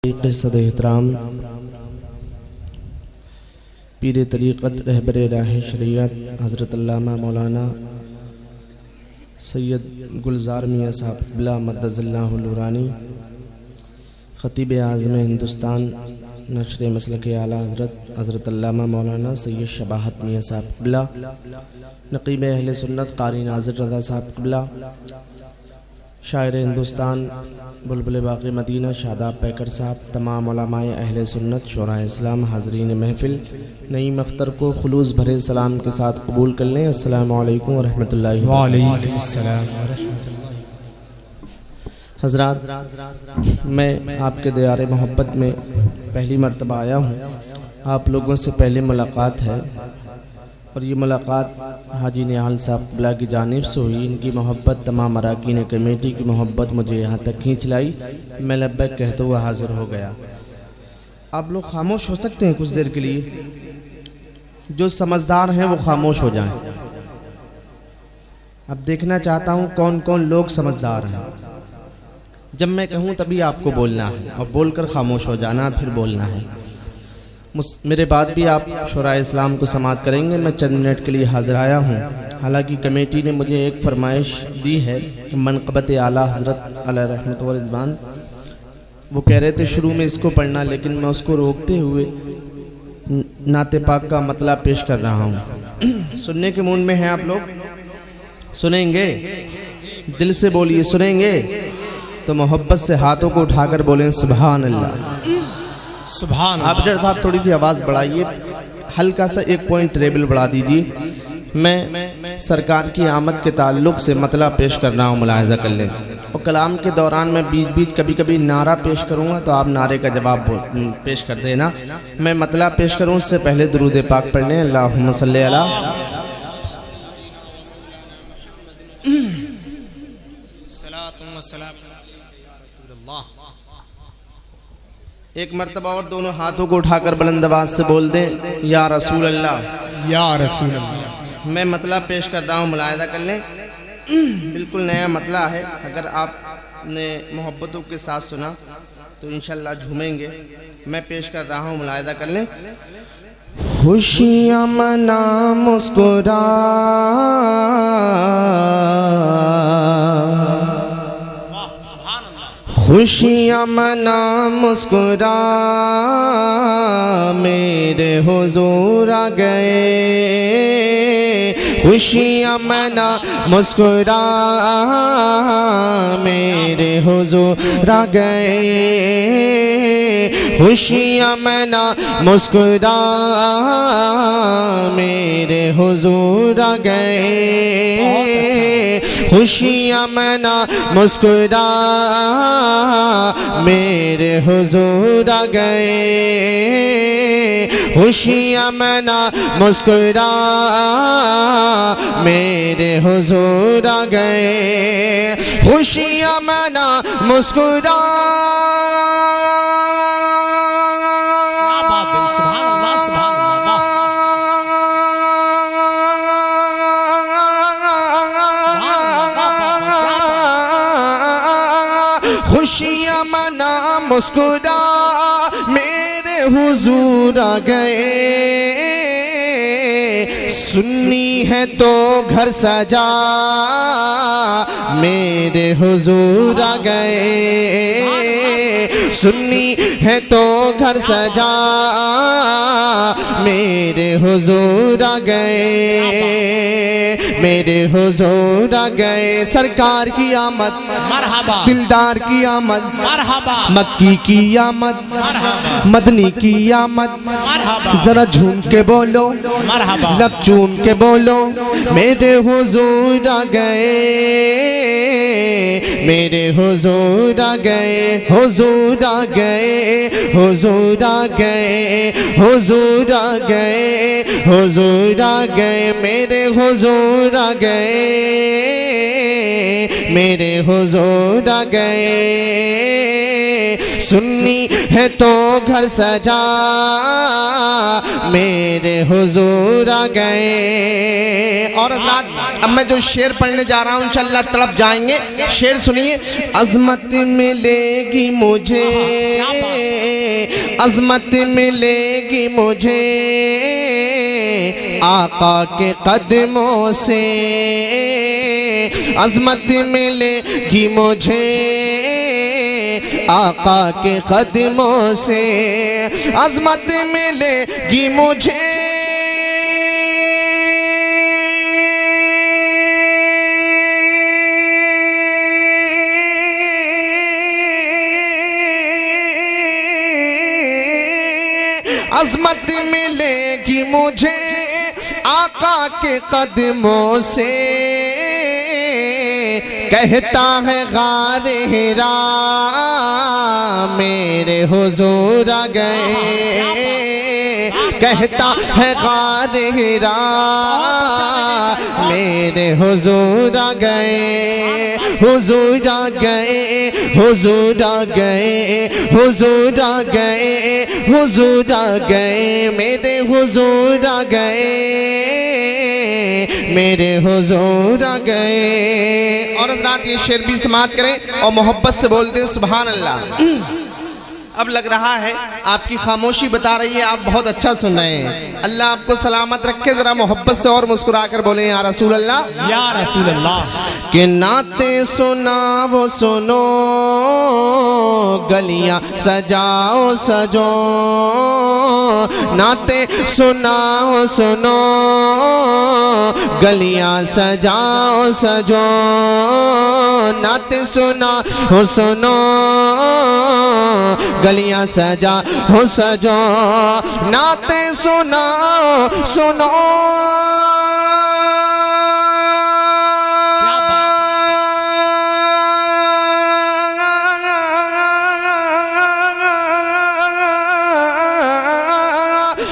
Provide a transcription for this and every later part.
एहतराम पीर तरीक़त रहबर राह शरीयत हज़रत अल्लामा मौलाना सैयद गुलजार मियाँ साहब क़िबला मद्दज़ल्लाहुल नूरानी ख़तीब आज़म हिंदुस्तान नशर मसलक आला हज़रत अल्लामा मौलाना सैयद शबाहत मियाँ साहब क़िबला नक़ीब अहले सुन्नत क़ारी नाज़िर रज़ा साहब क़िबला शायर हिंदुस्तान बुलबुल बाक़ी मदीना शादाब पैकर साहब, तमाम उलमाए अहले सुन्नत शोराए इस्लाम, हाज़रीन महफ़िल, नईम अख्तर को खुलूस भरे सलाम के साथ कबूल कर लें। अस्सलामु अलैकुम व रहमतुल्लाहि व बरकातुहू। हज़रात, मैं आपके दयारे मोहब्बत में पहली मरतबा आया हूँ। आप लोगों से पहले मुलाकात है और ये मुलाकात हाजी निहाल साहब क़िबला की जानिब से हुई। इनकी मोहब्बत, तमाम अरकान कमेटी की मोहब्बत मुझे यहाँ तक खींच लाई। मैं लब्बैक कहते हुए हाज़िर हो गया। आप लोग खामोश हो सकते हैं कुछ देर के लिए? जो समझदार हैं वो खामोश हो जाएं। अब देखना चाहता हूँ कौन कौन लोग समझदार हैं। जब मैं कहूँ तभी आपको बोलना है और बोलकर खामोश हो जाना, फिर बोलना है। मेरे बाद भी आप शोराए इस्लाम को समाअत करेंगे। मैं चंद मिनट के लिए हाज़िर आया हूँ। हालांकि कमेटी ने मुझे एक फरमाइश दी है, मनक़बत आला हज़रत अलैहि रहमत व रिज़वान, वो कह रहे थे शुरू में इसको पढ़ना, लेकिन मैं उसको रोकते हुए नाते पाक का मतलब पेश कर रहा हूँ। सुनने के मूड में हैं आप लोग? सुनेंगे? दिल से बोलिए सुनेंगे। तो मोहब्बत से हाथों को उठाकर बोलें सुभान अल्लाह। सुभान आप साहब थोड़ी सी आवाज़ बढ़ाइए, हल्का सा एक पॉइंट ट्रेबल बढ़ा दीजिए। मैं सरकार की आमद के ताल्लुक़ से मतलब पेश कर रहा हूँ, मुलाहिज़ा कर लें। और कलाम के दौरान मैं बीच बीच कभी कभी नारा पेश करूँगा तो आप नारे का जवाब पेश कर देना। मैं मतलब पेश करूँ उससे पहले दुरूद पाक पढ़ लें। अल्लाहुम्मा सल्ली अला। एक मर्तबा और दोनों हाथों को उठाकर बुलंद आवाज़ से बोल दें या रसूल अल्लाह, या रसूल अल्लाह। मैं मतलब पेश कर रहा हूँ, मुलाहिज़ा कर लें। बिल्कुल नया मतला है। अगर आपने मोहब्बतों के साथ सुना तो इंशाल्लाह झूमेंगे। मैं पेश कर रहा हूँ, मुलाहिज़ा कर लें। खुशियाँ मना मुस्कुरा, खुशियाँ मना मुस्कुरा, मेरे हुजूर आ गए। खुशियाँ मना मुस्कुरा, मेरे हुजूर आ गए। खुशियाँ मना मुस्कुरा, मेरे हुजूर आ गए। खुशियाँ मना मुस्कुरा, मेरे हुजूर आ गए। खुशियाँ मना मुस्कुरा, मेरे हुजूर आ गए। खुशियाँ मना मुस्कुरा, खुशियाँ मना मुस्कुरा, मेरे हुजूर आ गए। सुन्नी है तो घर सजा, मेरे हुजूर आ गए। सुन्नी है तो घर सजा, मेरे हुजूर आ गए। मेरे हुजूर आ गए। सरकार की आमद मरहबा, दिलदार की आमद मरहबा, मक्की की आमद मरहबा, मदनी की आमद मरहबा। जरा झूम के बोलो मरहबा, लब चूम के बोलो, मेरे हुजूर आ गए। मेरे हुजूर आ गए, हुजूर आ गए, हुजूर आ गए, हुजूर आ गए, हुजूर आ गए, मेरे हुजूर आ गए, मेरे हुजूर आ गए। सुन्नी है तो घर सजा, मेरे हुजूर आ गए। और हज़रात अब मैं जो शेर पढ़ने जा रहा हूँ इंशाअल्लाह तड़प जाएंगे। शेर सुनिए। अज़मत मिलेगी मुझे, अज़मत मिलेगी मुझे आका के कदमों से, अज़मत मिलेगी मुझे आका के कदमों से, अज़मत मिलेगी मुझे अज़मत मिलेगी मुझे आका के कदमों से। कहता है गार हिरा मेरे हुजूर आ गए, कहता है गार हिरा मेरे हुजूर आ गए, हुजूर आ गए, हुजूर आ गए, हुजूर आ गए, हुजूर आ गए, मेरे हुजूर आ गए, मेरे हुजूर आ गए। और हज़रात ये शेर भी समाअत करें और मोहब्बत से बोलते हैं सुभान अल्लाह। अब लग रहा है आपकी खामोशी बता रही है आप बहुत अच्छा सुन रहे हैं। अल्लाह आपको सलामत रखे। जरा मोहब्बत से और मुस्कुरा कर बोले या रसूल अल्लाह, या रसूल अल्लाह। के नाते सुना वो सुनो, गलियां सजाओ सजो, नाते सुनाओ सुनो, गलियां सजाओ सजो, नाते सुनाओ सुनो, गलियां सजा हो सजो, नाते सुनाओ सुनो,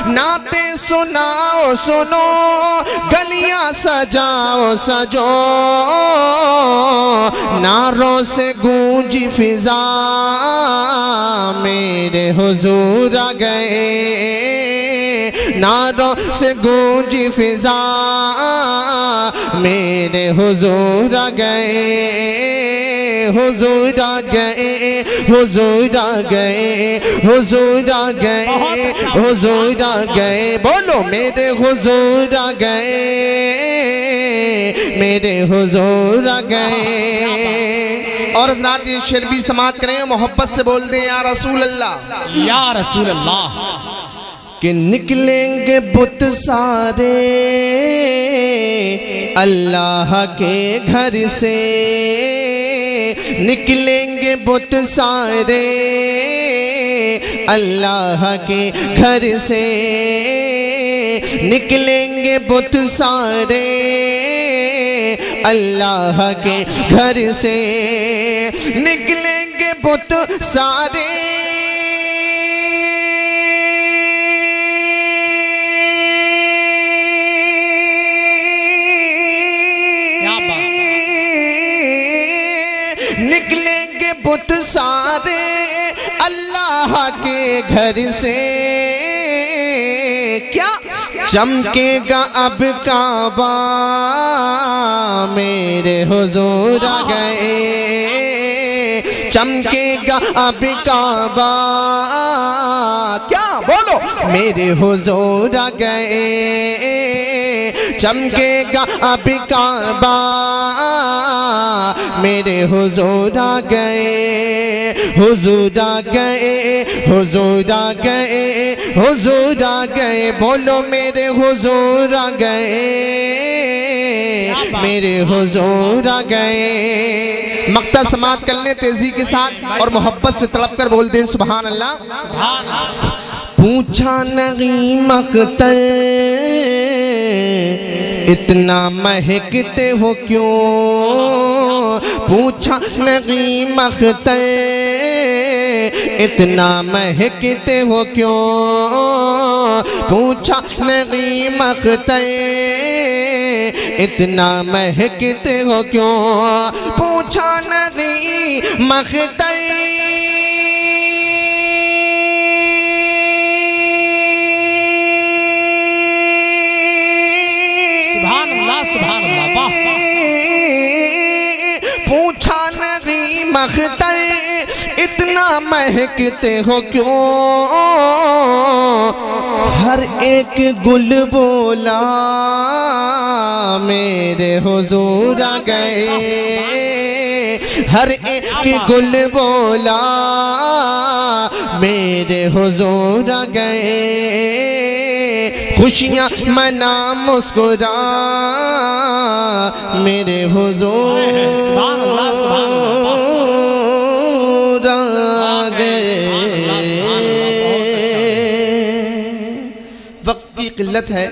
नाते सुनाओ सुनो, गलियां सजाओ सजो, नारों से गूंजी फिजा मेरे हुजूर आ गए, नारों से गूंजी फिजा मेरे हुजूर आ गए, हुजूर आ गए, हुजूर आ गए, हुजूर आ गए, हुजूर आ गए, बोलो मेरे हुजूर आ गए, मेरे हुजूर आ गए। और हज़रात ये शेर भी समाअत करें, मोहब्बत से बोल दें या रसूल अल्लाह, या रसूल अल्लाह। कि निकलेंगे बुत सारे अल्लाह के घर से, निकलेंगे बुत सारे अल्लाह के घर से, निकलेंगे बुत सारे अल्लाह के घर से, निकलेंगे बुत सारे निकलेंगे बुत सारे अल्लाह के घर से। क्या चमकेगा अब काबा मेरे हुजूर आ गए, चमकेगा अब काबा, क्या बोलो मेरे हुजूर आ गए, चमकेगा अब काबा मेरे हुजूर आ गए, हुजूर आ गए, हुजूर आ गए, हुजूर आ गए, बोलो मेरे हुजूर आ गए, मेरे हुजूर आ गए। मक्ता समात कर ले तेजी के साथ और मोहब्बत से तड़प कर बोलते हैं सुभान अल्लाह, सुभान अल्लाह। पूछा नहीं मख्तर इतना महकते हो क्यों, पूछा नगी मख्तर इतना महकते हो क्यों, पूछा नगी मख्तर इतना महकते हो क्यों, पूछा नगी मख्तर पूछा नगी मख्तर इतना महकते हो क्यों, हर एक गुल बोला मेरे हुजूर आ गए, हर एक गुल बोला मेरे हुजूर आ गए, खुशियाँ मना मुस्कुरा मेरे हुजूर आ गए। वक्त की किल्लत है।